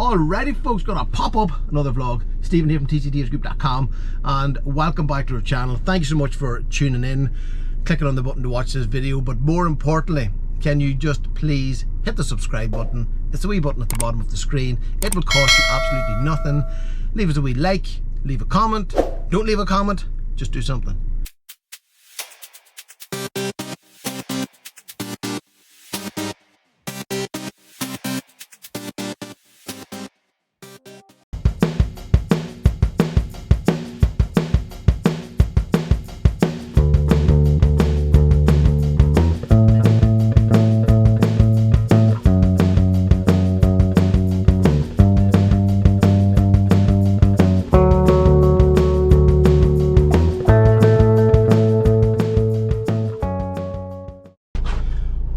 Alrighty folks, gonna pop up another vlog. Stephen here from tctsgroup.com, and welcome back to our channel. Thank you so much for tuning in, clicking on the button to watch this video, but more importantly, can you just please hit the subscribe button? It's the wee button at the bottom of the screen. It will cost you absolutely nothing. Leave us a wee like, leave a comment. Don't leave a comment, just do something.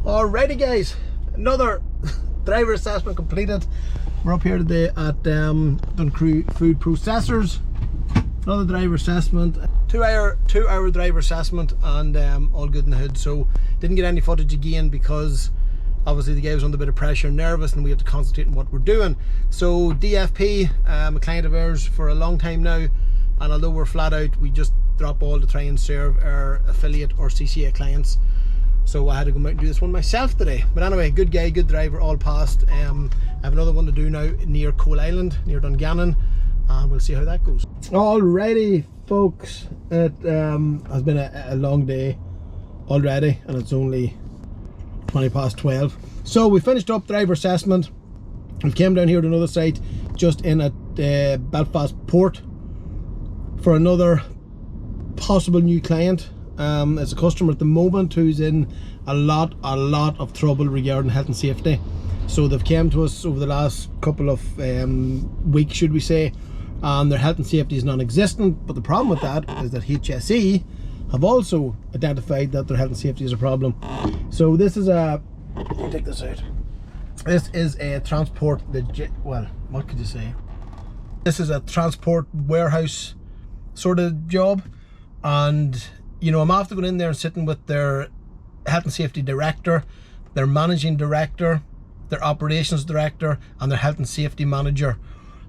Alrighty guys, another driver assessment completed. We're up here today at Duncrew Food Processors. Another driver assessment, two hour driver assessment, and all good in the hood. So didn't get any footage again because obviously the guy was under a bit of pressure and nervous, and we have to concentrate on what we're doing. So DFP, a client of ours for a long time now, and although we're flat out, we just drop all to try and serve our affiliate or CCA clients. So I had to go out and do this one myself today. But anyway, good guy, good driver, all passed. I have another one to do now near Coal Island, near Dungannon, and we'll see how that goes. Alrighty folks, it has been a long day already, and it's only 12. So we finished up driver assessment. We came down here to another site just in at Belfast Port for another possible new client. It's a customer at the moment who's in a lot of trouble regarding health and safety. So they've came to us over the last couple of weeks, should we say, and their health and safety is non-existent. But the problem with that is that HSE have also identified that their health and safety is a problem. So this is a, take this out, this is a transport, well, what could you say, this is a transport warehouse sort of job. And you know, I'm after going in there and sitting with their health and safety director, their managing director, their operations director, and their health and safety manager.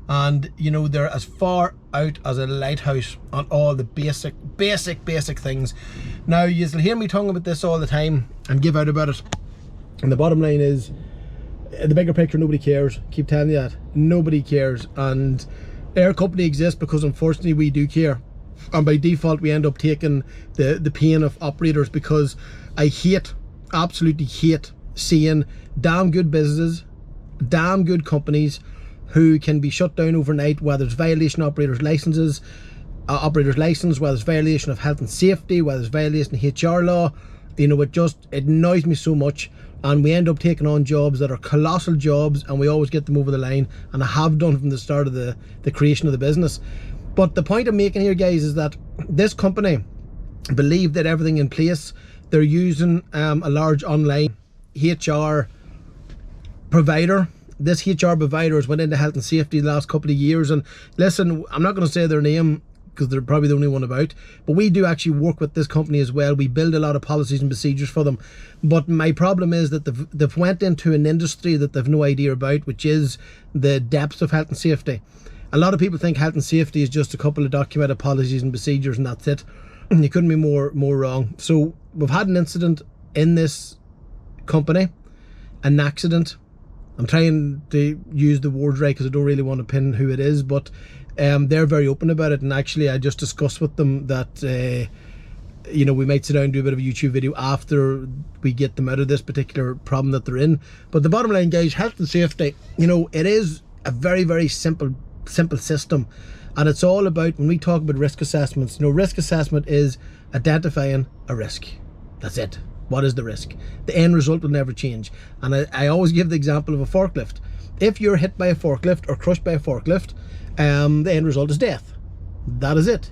And you know, they're as far out as a lighthouse on all the basic things. Now you'll hear me talking about this all the time and give out about it, and the bottom line is, the bigger picture, nobody cares. Keep telling you that, nobody cares. And our company exists because unfortunately we do care. And by default we end up taking the pain of operators, because I absolutely hate seeing damn good businesses, damn good companies who can be shut down overnight, whether it's violation of operators license, whether it's violation of health and safety, whether it's violation of HR law. You know, it annoys me so much, and we end up taking on jobs that are colossal jobs, and we always get them over the line, and I have done from the start of the creation of the business. But the point I'm making here, guys, is that this company believe that everything in place. They're using a large online HR provider. This HR provider has went into health and safety the last couple of years. And listen, I'm not going to say their name because they're probably the only one about, but we do actually work with this company as well. We build a lot of policies and procedures for them. But my problem is that they've went into an industry that they've no idea about, which is the depths of health and safety. A lot of people think health and safety is just a couple of documented policies and procedures and that's it. You couldn't be more wrong. So we've had an incident in this company, an accident. I'm trying to use the words right because I don't really want to pin who it is, but they're very open about it. And actually I just discussed with them that you know, we might sit down and do a bit of a YouTube video after we get them out of this particular problem that they're in. But the bottom line, guys, health and safety, you know, it is a very simple system, and it's all about, when we talk about risk assessments, you know, risk assessment is identifying a risk. That's it. What is the risk? The end result will never change. And I always give the example of a forklift. If you're hit by a forklift or crushed by a forklift, the end result is death. That is it,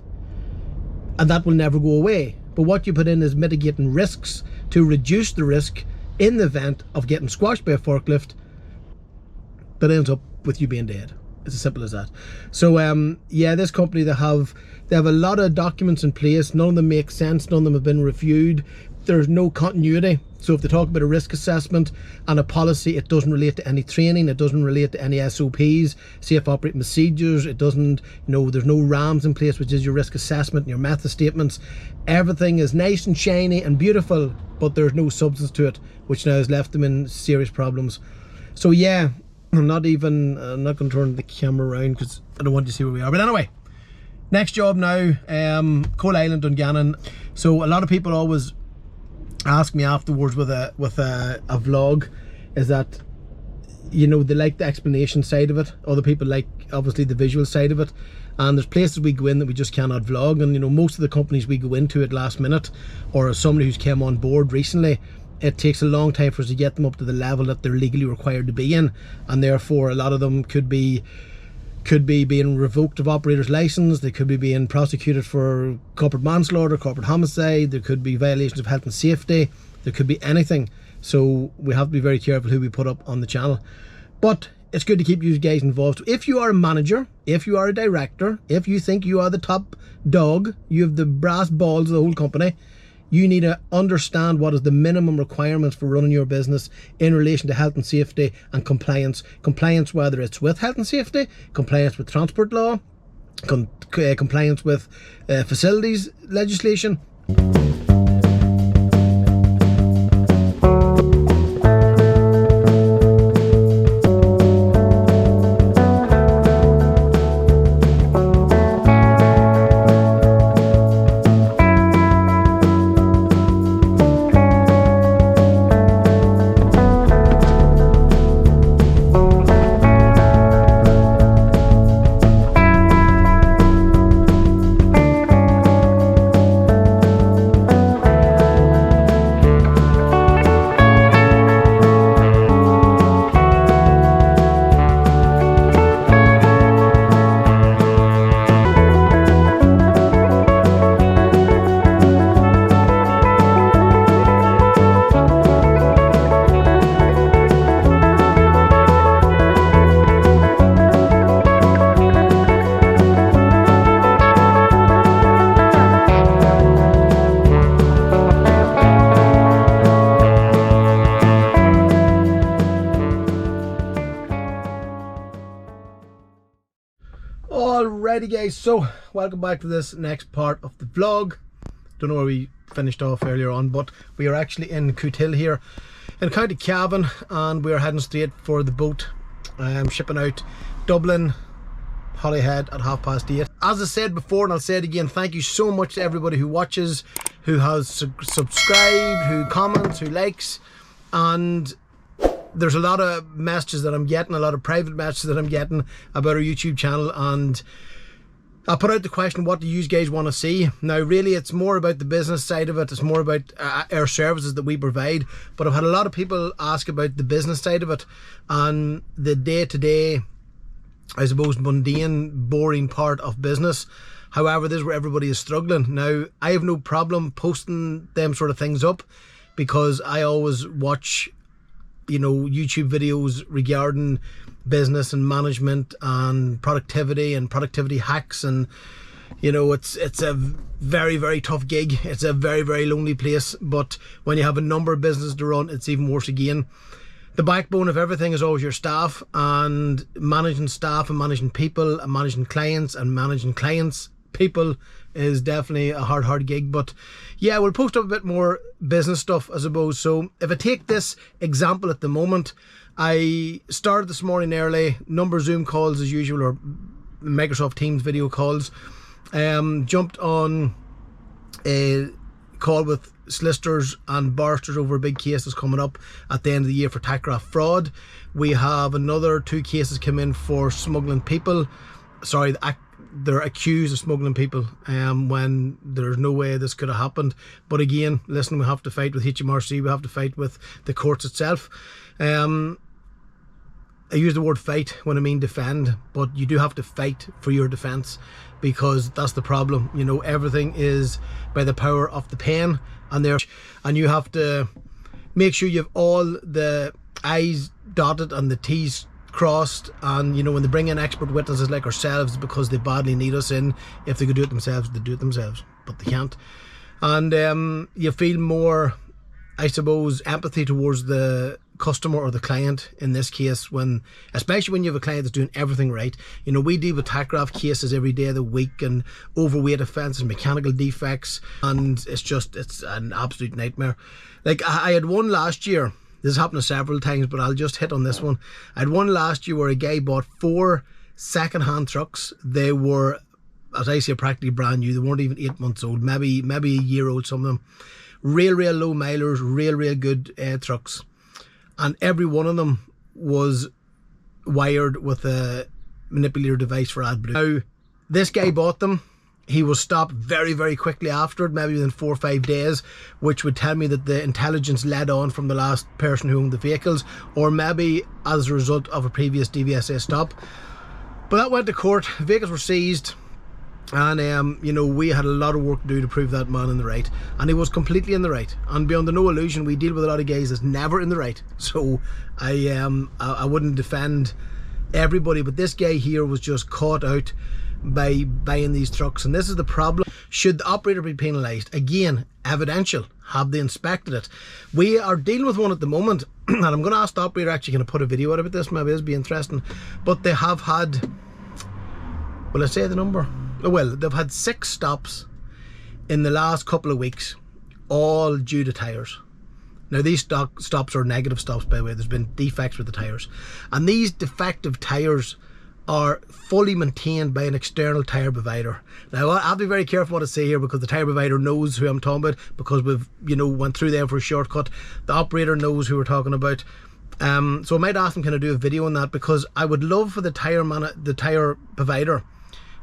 and that will never go away. But what you put in is mitigating risks to reduce the risk in the event of getting squashed by a forklift that ends up with you being dead. It's as simple as that. So yeah, this company, they have a lot of documents in place. None of them make sense. None of them have been reviewed. There's no continuity. So if they talk about a risk assessment and a policy, it doesn't relate to any training. It doesn't relate to any SOPs, safe operating procedures. It doesn't, there's no RAMs in place, which is your risk assessment and your method statements. Everything is nice and shiny and beautiful, but there's no substance to it, which now has left them in serious problems. So yeah, I'm not going to turn the camera around because I don't want you to see where we are. But anyway, next job now, Coal Island, Dungannon. So a lot of people always ask me afterwards with a vlog, is that they like the explanation side of it. Other people like obviously the visual side of it, and there's places we go in that we just cannot vlog. And most of the companies we go into at last minute, or as somebody who's came on board recently, it takes a long time for us to get them up to the level that they're legally required to be in, and therefore a lot of them could be being revoked of operator's license. They could be being prosecuted for corporate manslaughter, corporate homicide. There could be violations of health and safety. There could be anything. So we have to be very careful who we put up on the channel. But it's good to keep you guys involved. So if you are a manager, if you are a director, if you think you are the top dog, you have the brass balls of the whole company, you need to understand what is the minimum requirements for running your business in relation to health and safety and compliance. Compliance, whether it's with health and safety, compliance with transport law, compliance with facilities legislation. Alrighty guys, so welcome back to this next part of the vlog. Don't know where we finished off earlier on, but we are actually in Cootehill here in County Cavan, and we are heading straight for the boat. Shipping out Dublin, Hollyhead at 8:30. As I said before, and I'll say it again, thank you so much to everybody who watches, who has subscribed, who comments, who likes. And there's a lot of messages that I'm getting, a lot of private messages that I'm getting about our YouTube channel, and I put out the question, what do you guys want to see? Now really it's more about the business side of it. It's more about our services that we provide, but I've had a lot of people ask about the business side of it and the day-to-day, I suppose, mundane, boring part of business. However, this is where everybody is struggling. Now I have no problem posting them sort of things up, because I always watch YouTube videos regarding business and management and productivity hacks, and it's a very, very tough gig. It's a very, very lonely place, but when you have a number of businesses to run, it's even worse again. The backbone of everything is always your staff, and managing staff and managing people and managing clients and managing clients people is definitely a hard gig. But yeah, we'll post up a bit more business stuff, I suppose. So if I take this example at the moment, I started this morning early, number of Zoom calls as usual, or Microsoft Teams video calls. Jumped on a call with solicitors and barristers over a big case that's coming up at the end of the year for tachograph fraud. We have another 2 cases come in for smuggling people. Sorry, they're accused of smuggling people when there's no way this could have happened. But again, listen, we have to fight with HMRC, we have to fight with the courts itself. I use the word fight when I mean defend, but you do have to fight for your defence, because that's the problem. Everything is by the power of the pen, and you have to make sure you have all the I's dotted and the T's crossed, and you know, when they bring in expert witnesses like ourselves, because they badly need us in. If they could do it themselves, they do it themselves, but they can't. And you feel more, I suppose, empathy towards the customer or the client in this case, when, especially when you have a client that's doing everything right. You know, we deal with tachograph cases every day of the week, and overweight offences, mechanical defects, and it's an absolute nightmare. Like, I had one last year. This has happened several times, but I'll just hit on this one. I had one last year where a guy bought 4 second-hand trucks. They were, as I say, practically brand new. They weren't even 8 months old, maybe a year old, some of them. Real low milers, real good trucks. And every one of them was wired with a manipulator device for AdBlue. Now, this guy bought them. He was stopped very quickly after it, maybe within 4 or 5 days, which would tell me that the intelligence led on from the last person who owned the vehicles, or maybe as a result of a previous DVSA stop. But that went to court. Vehicles were seized, and you know, we had a lot of work to do to prove that man in the right, and he was completely in the right. And beyond the no illusion, we deal with a lot of guys that's never in the right, so I wouldn't defend everybody, but this guy here was just caught out by buying these trucks. And this is the problem. Should the operator be penalised? Again, evidential. Have they inspected it? We are dealing with one at the moment, and I'm going to ask the operator, actually going to put a video out about this, maybe this will be interesting. But they have had, will I say the number? Well, they've had 6 stops in the last couple of weeks, all due to tyres. Now, these stops are negative stops, by the way. There's been defects with the tyres, and these defective tyres are fully maintained by an external tyre provider. Now, I have to be very careful what I say here, because the tyre provider knows who I'm talking about, because we've, you know, went through them for a shortcut. The operator knows who we're talking about. So I might ask them, can I do a video on that, because I would love for the tyre provider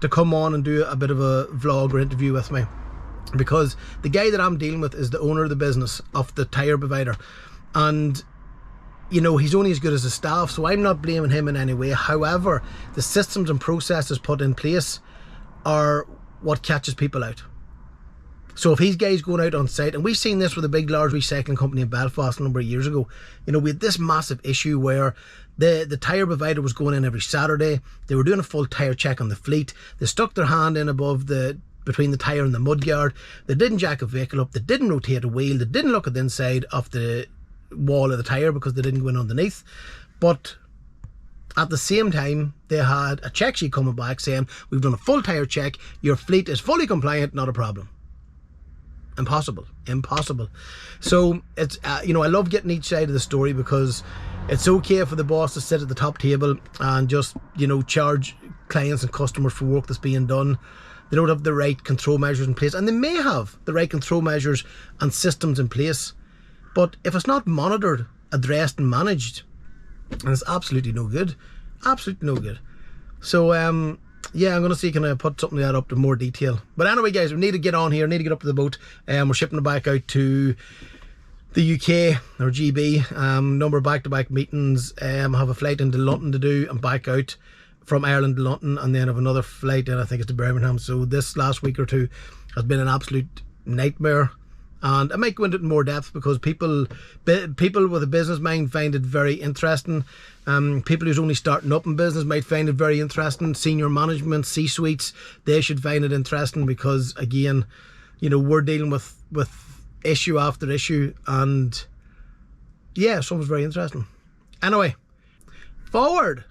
to come on and do a bit of a vlog or interview with me, because the guy that I'm dealing with is the owner of the business, of the tyre provider, and you know, he's only as good as the staff, so I'm not blaming him in any way. However, the systems and processes put in place are what catches people out. So if these guys going out on site, and we've seen this with a big large recycling company in Belfast a number of years ago, you know, we had this massive issue where the tyre provider was going in every Saturday. They were doing a full tyre check on the fleet. They stuck their hand in between the tyre and the mudguard. They didn't jack a vehicle up. They didn't rotate a wheel. They didn't look at the inside of the wall of the tyre, because they didn't go in underneath. But at the same time, they had a check sheet coming back saying, we've done a full tyre check, your fleet is fully compliant, not a problem. Impossible. So it's you know, I love getting each side of the story, because it's okay for the boss to sit at the top table and just, you know, charge clients and customers for work that's being done. They don't have the right control measures in place, and they may have the right control measures and systems in place, but if it's not monitored, addressed and managed, and it's absolutely no good. So yeah, I'm going to see, can I put something like that up to more detail. But anyway, guys, we need to get on here, need to get up to the boat. We're shipping it back out to the UK, or GB. Number of back-to-back meetings. I have a flight into London to do, and back out from Ireland to London, and then I have another flight, and I think it's to Birmingham. So this last week or two has been an absolute nightmare. And I might go into it in more depth, because people with a business mind find it very interesting. People who's only starting up in business might find it very interesting. Senior management, C-suites, they should find it interesting, because again, you know, we're dealing with issue after issue, and yeah, so it was very interesting. Anyway, forward.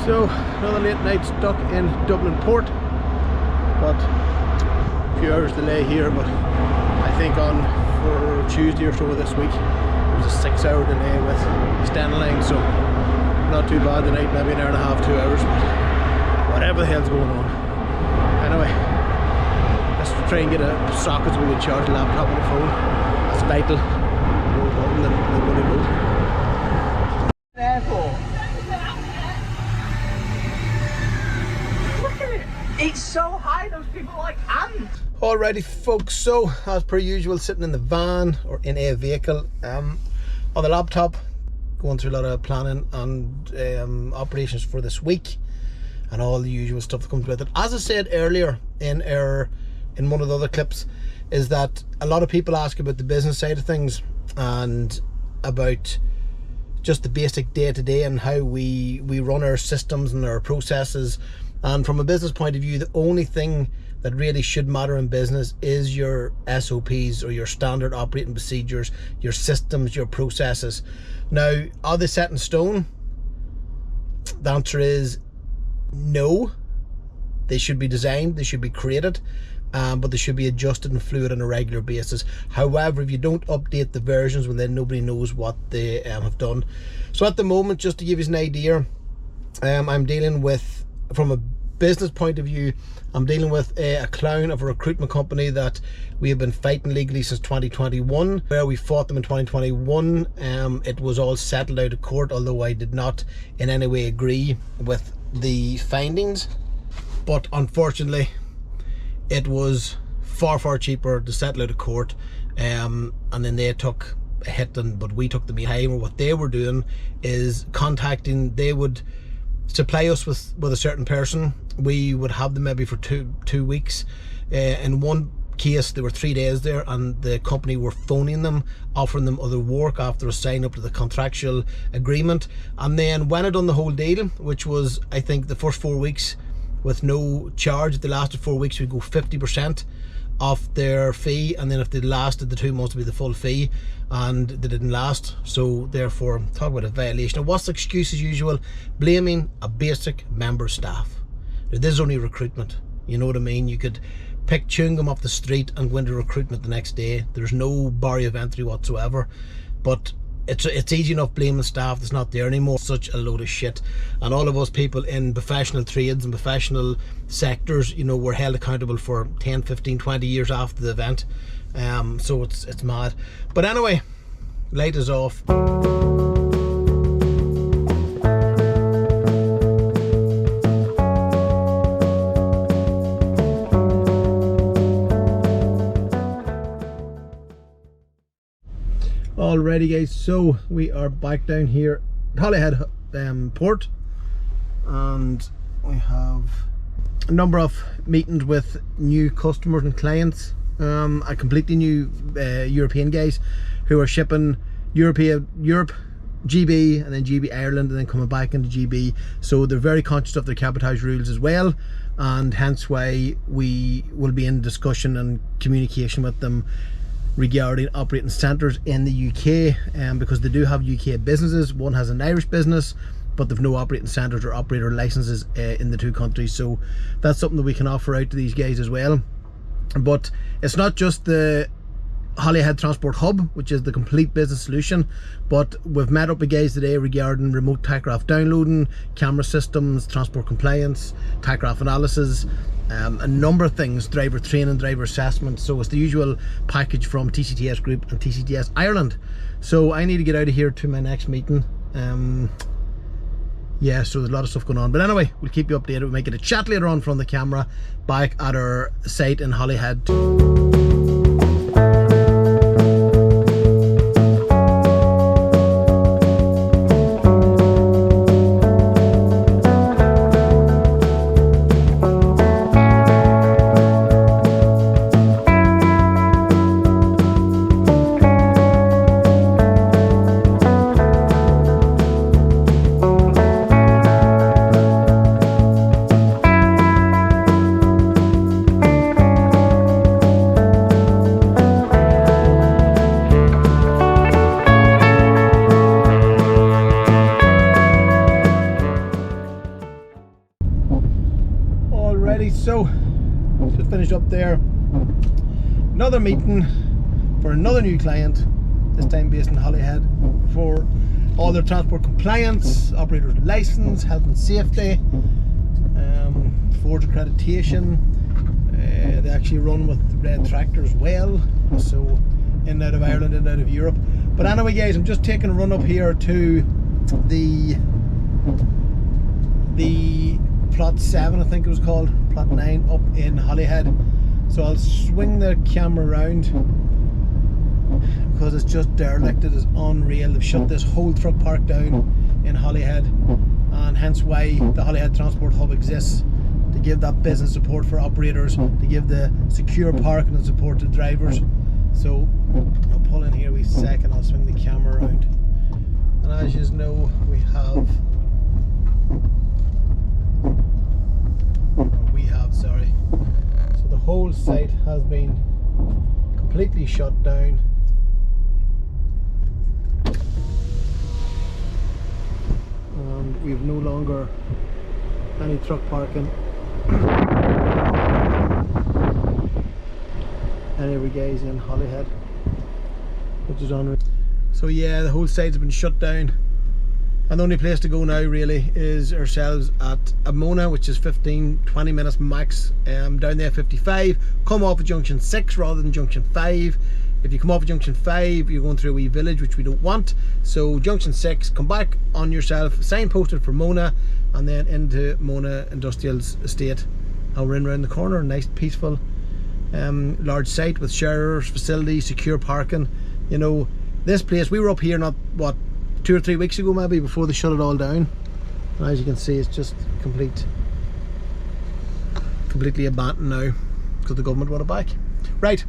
So another late night stuck in Dublin Port, but a few hours delay here, but I think on for Tuesday or so this week it was a 6-hour delay with standing line, so not too bad tonight, maybe an hour and a half, 2 hours, but whatever the hell's going on. Anyway, let's try and get a socket so we can charge the laptop on the phone. That's vital. More important than the bloody boat. It's so high, those people are like ants. Alrighty folks, so as per usual, sitting in the van or in a vehicle on the laptop, going through a lot of planning and operations for this week and all the usual stuff that comes with it. As I said earlier in one of the other clips, is that a lot of people ask about the business side of things and about just the basic day-to-day and how we run our systems and our processes. And from a business point of view, the only thing that really should matter in business is your SOPs, or your standard operating procedures, your systems, your processes. Now, are they set in stone? The answer is no. They should be designed, they should be created, but they should be adjusted and fluid on a regular basis. However, if you don't update the versions, well, then nobody knows what they have done. So at the moment, just to give you an idea, I'm dealing with, from a business point of view, I'm dealing with a clown of a recruitment company that we have been fighting legally since 2021. Where we fought them in 2021, it was all settled out of court, although I did not in any way agree with the findings. But unfortunately, it was far cheaper to settle out of court, and then they took a hit, but we took the behind. What they were doing is contacting, they would supply us with a certain person. We would have them maybe for two weeks. In one case, there were 3 days there, and the company were phoning them, offering them other work after a sign up to the contractual agreement. And then when I done the whole deal, which was, I think, the first 4 weeks with no charge, if they lasted 4 weeks, we'd go 50% off their fee, and then if they lasted the 2 months, to be the full fee, and they didn't last. So therefore, talk about a violation. Now, what's the excuse as usual? Blaming a basic member of staff. Now, this is only recruitment, you know what I mean? You could pick chewing gum off the street and go into recruitment the next day. There's no barrier of entry whatsoever, but it's easy enough blaming staff that's not there anymore. Such a load of shit. And all of us people in professional trades and professional sectors, you know, we're held accountable for 10, 15, 20 years after the event. So it's mad. But anyway, light is off. Alrighty guys, so we are back down here at Holyhead port, and we have a number of meetings with new customers and clients, a completely new European guys who are shipping Europe, GB, and then GB Ireland, and then coming back into GB. So they're very conscious of their cabotage rules as well, and hence why we will be in discussion and communication with them regarding operating centres in the UK, because they do have UK businesses. One has an Irish business, but they've no operating centres or operator licenses in the 2 countries. So that's something that we can offer out to these guys as well. But it's not just the Holyhead Transport Hub, which is the complete business solution, but we've met up with guys today regarding remote tachograph downloading, camera systems, transport compliance, tachograph analysis, a number of things, driver training, driver assessment. So it's the usual package from TCTS Group and TCTS Ireland. So I need to get out of here to my next meeting. Yeah, so there's a lot of stuff going on, but anyway, we'll keep you updated. We'll make it a chat later on from the camera back at our site in Holyhead. there. Another meeting for another new client, this time based in Holyhead, for all their transport compliance, operator's license, health and safety, Ford accreditation. They actually run with red tractor as well, so in and out of Ireland, in and out of Europe. But anyway guys, I'm just taking a run up here to the plot 7, I think it was called, plot 9 up in Holyhead. So I'll swing the camera around because it's just derelict. It is unreal. They've shut this whole truck park down in Holyhead, and hence why the Holyhead Transport Hub exists, to give that business support for operators, to give the secure parking and support to drivers. So I'll pull in here a wee second, I'll swing the camera around, and as you know, sorry, so the whole site has been completely shut down. And we've no longer any truck parking anywhere guys in Holyhead, which is unreal. So yeah, the whole site's been shut down, and the only place to go now really is ourselves at Amona, which is 15-20 minutes max down there 55. Come off at junction 6 rather than junction 5. If you come off at junction 5, you're going through a wee village, which we don't want. So junction 6, come back on yourself, signposted for Mona, and then into Mona Industrial Estate. And we're in around the corner, nice peaceful large site with sharers, facilities, secure parking. You know, this place, we were up here not what, 2 or 3 weeks ago maybe, before they shut it all down, and as you can see, it's just completely abandoned now because the government want it back. Right,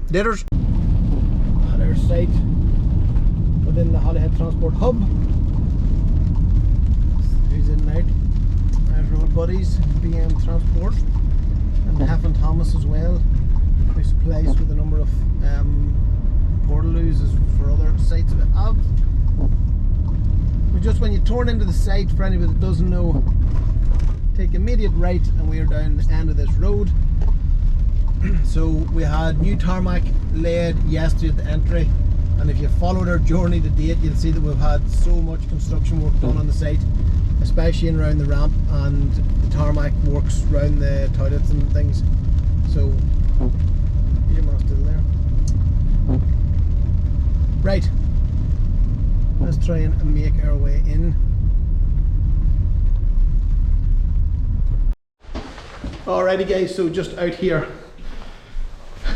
Auditors at our site within the Holyhead Transport Hub. Who's in now? There's our buddies, BM Transport, and Heffin Thomas as well, who supplies with a number of portaloos for other sites that we have. But just when you turn into the site, for anybody that doesn't know, take immediate right and we are down the end of this road. So we had new tarmac laid yesterday at the entry, and if you followed our journey to date, you'll see that we've had so much construction work done on the site, especially in around the ramp and the tarmac works around the toilets and things. So your man still there. Right, let's try and make our way in. Alrighty guys, so just out here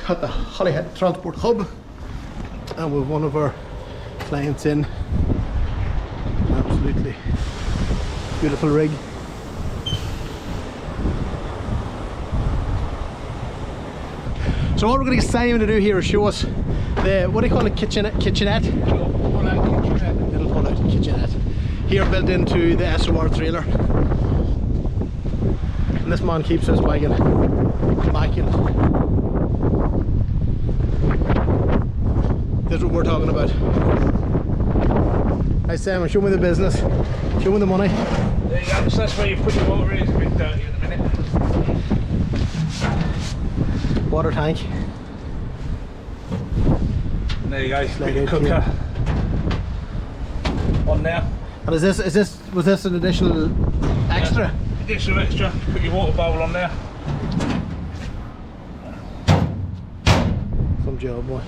at the Holyhead Transport Hub, and with one of our clients in. Absolutely beautiful rig. So what we're going to get Simon to do here is show us the, what do you call it, kitchenette? Little pull-out kitchenette here built into the SOR trailer, and this man keeps this wagon immaculate. This is what we're talking about. Right, Simon, show me the business, show me the money. There you go, so that's where you put your water in. It's a bit dirty at the minute. Water tank. And there you go, put your cooker on there. And was this an additional extra? Yeah, additional extra. Put your water bowl on there. Some job, boy.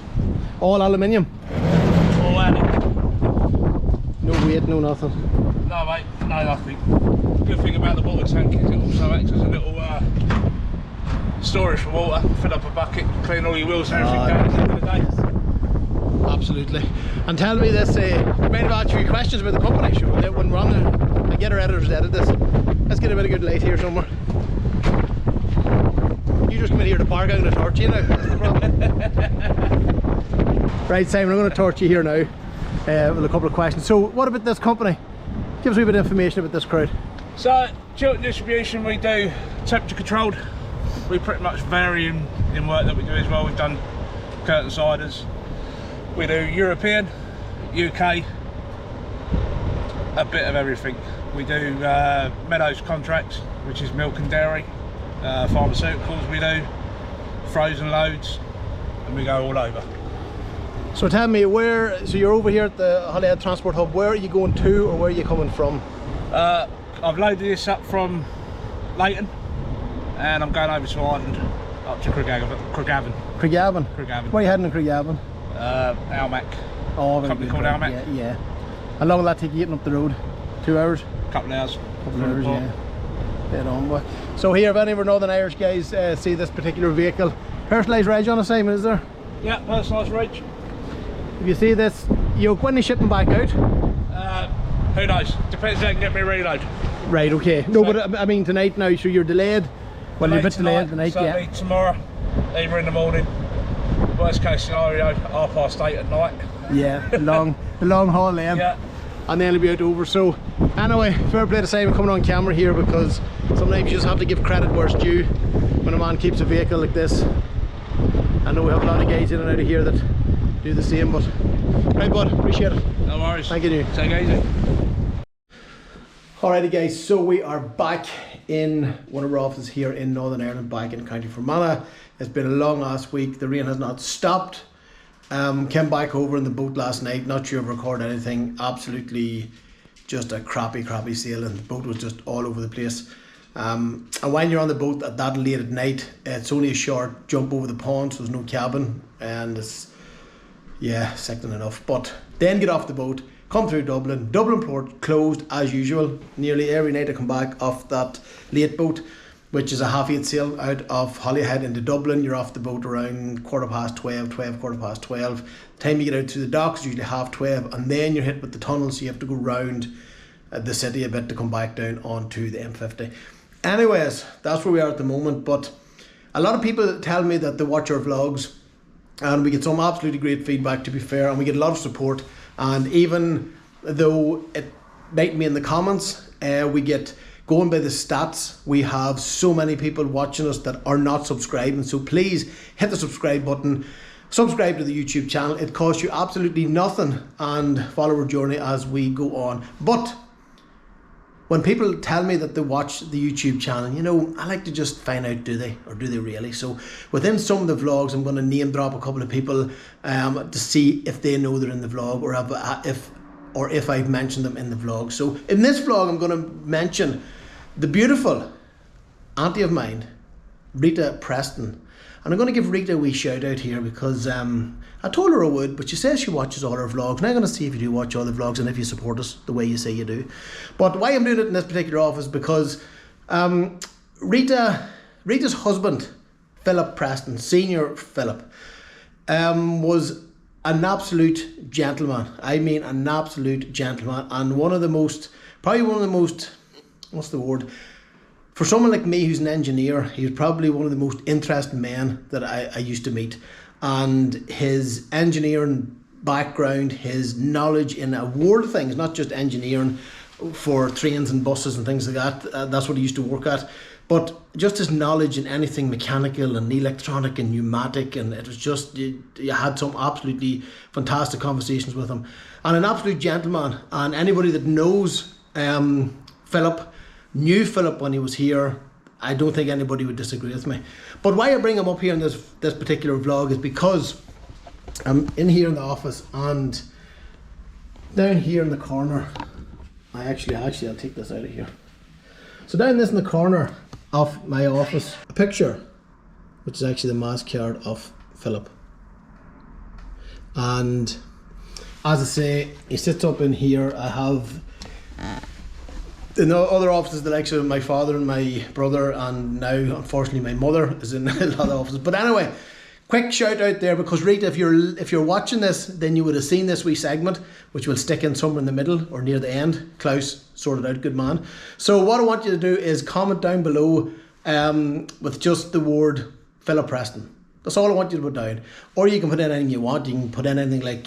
All aluminium. All added. No weight, no nothing. No mate, no nothing. Good thing about the water tank is it also acts as a little storage for water. Fill up a bucket, clean all your wheels and everything down at the end of the day. Absolutely. And tell me this, might have asked you questions about the company, sure. When we're on I get our editors to edit this. Let's get a bit of good light here somewhere. You just come in here to park, I'm going to torch you now. That's the problem. Right, Simon, I'm going to torch you here now with a couple of questions. So, what about this company? Give us a wee bit of information about this crowd. So, Chilton Distribution, we do temperature controlled. We pretty much vary in work that we do as well. We've done curtain siders. We do European, UK, a bit of everything. We do Meadows contracts, which is milk and dairy, pharmaceuticals we do, frozen loads, and we go all over. So tell me, so you're over here at the Holyhead Transport Hub, where are you going to, or where are you coming from? I've loaded this up from Leighton, and I'm going over to Ireland, up to Craigavon. Craigavon? Where are you heading in Craigavon? Almac. Oh, company called Almac. Yeah. How long will that take you getting up the road? 2 hours? Couple of hours. Yeah. Dead on, boy. So here, if any of our Northern Irish guys see this particular vehicle, personalised reg on it, Simon, is there? Yeah, personalised reg. If you see this, when are you shipping back out? Who knows? Depends if they can get me a reload. Right, okay. No, but I mean tonight now, so you're delayed. Well, you're a bit delayed tonight, yeah. Tomorrow, either in the morning. Worst case scenario, 8:30 at night. Yeah, the long haul then. Yeah. And then it'll be out over. So anyway, fair play to Simon coming on camera here, because sometimes you just have to give credit where it's due when a man keeps a vehicle like this. I know we have a lot of guys in and out of here that do the same, but right, bud, appreciate it. No worries. Thank you. Take it easy. Alrighty guys, so we are back in one of our offices here in Northern Ireland, back in County Fermanagh. It's been a long last week, the rain has not stopped. Came back over in the boat last night, not sure if I recorded anything, absolutely just a crappy sailing. The boat was just all over the place. And when you're on the boat at that late at night, it's only a short jump over the pond, so there's no cabin, and it's, yeah, sickening enough. But then get off the boat, come through Dublin port closed as usual. Nearly every night I come back off that late boat, which is a 8:30 sail out of Holyhead into Dublin. You're off the boat around 12:15. Time you get out to the docks is usually 12:30, and then you're hit with the tunnel, so you have to go round the city a bit to come back down onto the M50. Anyways, that's where we are at the moment. But a lot of people tell me that they watch our vlogs, and we get some absolutely great feedback, to be fair, and we get a lot of support. And even though it might be in the comments, we get, going by the stats, we have so many people watching us that are not subscribing. So please hit the subscribe button, subscribe to the YouTube channel. It costs you absolutely nothing, and follow our journey as we go on. But when people tell me that they watch the YouTube channel, you know, I like to just find out, do they, or do they really? So within some of the vlogs, I'm going to name drop a couple of people to see if they know they're in the vlog, or if I've mentioned them in the vlog. So in this vlog, I'm going to mention the beautiful auntie of mine, Rita Preston. And I'm going to give Rita a wee shout out here, because I told her I would, but she says she watches all our vlogs. And I'm going to see if you do watch all the vlogs and if you support us the way you say you do. But why I'm doing it in this particular office, because Rita's husband, Philip Preston, Senior Philip, was an absolute gentleman. I mean, an absolute gentleman, and probably one of the most, what's the word? For someone like me who's an engineer, he was probably one of the most interesting men that I used to meet. And his engineering background, his knowledge in a world of things, not just engineering for trains and buses and things like that, that's what he used to work at. But just his knowledge in anything mechanical and electronic and pneumatic, and it was just, you had some absolutely fantastic conversations with him. And an absolute gentleman, and anybody that knows Philip, knew Philip when he was here, I don't think anybody would disagree with me. But why I bring him up here in this particular vlog is because I'm in here in the office, and down here in the corner, I'll take this out of here. So down this in the corner of my office, a picture, which is actually the mass card of Philip. And as I say, he sits up in here. I have in the other offices, the likes of my father and my brother, and now unfortunately my mother is in a lot of offices. But anyway, quick shout out there, because Rita, if you're watching this, then you would have seen this wee segment, which will stick in somewhere in the middle or near the end. Klaus sorted out, good man. So what I want you to do is comment down below with just the word Philip Preston. That's all I want you to put down. Or you can put in anything you want. You can put in anything like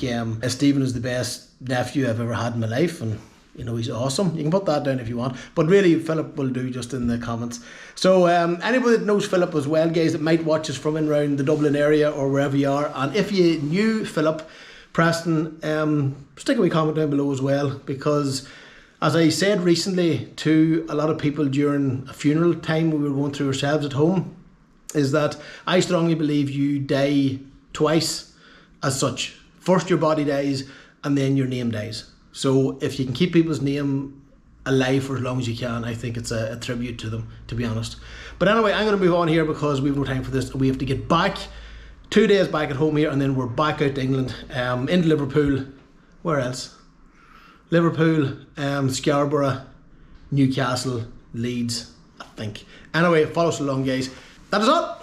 Stephen is the best nephew I've ever had in my life, and you know, he's awesome. You can put that down if you want, but really Philip will do just in the comments. So anybody that knows Philip as well, guys, that might watch us from in around the Dublin area or wherever you are, and if you knew Philip Preston, stick a wee comment down below as well, because as I said recently to a lot of people during a funeral time we were going through ourselves at home, is that I strongly believe you die twice as such. First your body dies and then your name dies. So if you can keep people's name alive for as long as you can, I think it's a tribute to them, to be honest. But anyway, I'm going to move on here because we've no time for this. We have to get back, 2 days back at home here, and then we're back out to England, into Liverpool. Where else? Liverpool, Scarborough, Newcastle, Leeds, I think. Anyway, follow us along, guys. That is all.